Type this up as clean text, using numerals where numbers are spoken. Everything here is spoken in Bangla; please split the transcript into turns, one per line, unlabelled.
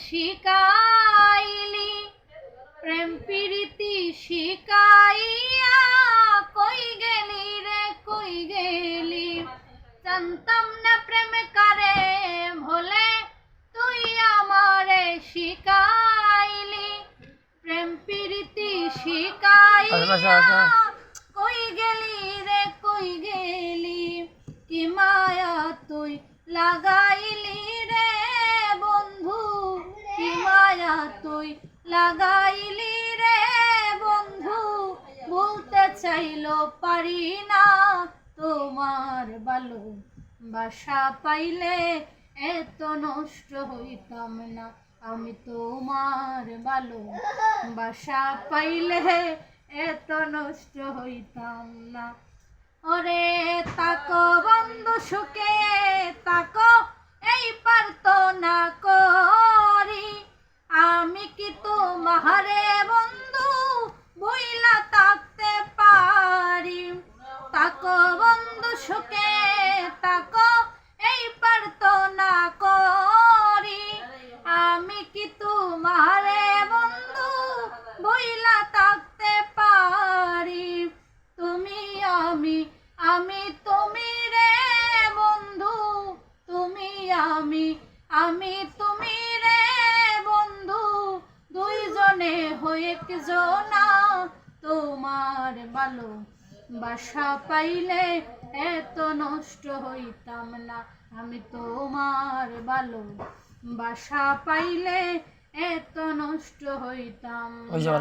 শিকাইলি প্রেম প্রীতি শিকাইয়া কই গেলি রে কই গেলি জানতাম না প্রেম কারে ভোলে তুই আমারে শিকাইলি প্রেম প্রীতি শিকাইয়া কই গেলি রে কই গেলি কি মায়া তুই লাগাইলি রে বন্ধু কি মায়া তুই লাগাইলি রে বন্ধু বলতে চাইলো পারি না তোমার ভালোবাসা পাইলে এত নষ্ট হইতাম না আমি তোমার ভালোবাসা পাইলে এত নষ্ট হইতাম না ওরে তাকো বন্ধু সুখে তাকো এই পারতো না করি আমি কি তোমারে বন্ধু বইলা থাকতে পারি তাকো বন্ধু সুখে তাকো এই পারতো না করি আমি কি তোমারে বন্ধু বইলা থাকতে পারি তুমি আমি তুমি রে বন্ধু তুমি আমি তুমি রে বন্ধু দুইজনে হয়ে একজনা তোমার ভালোবাসা পাইলে এত নষ্ট হইতাম না আমি তোমার ভালোবাসা পাইলে এত নষ্ট হইতাম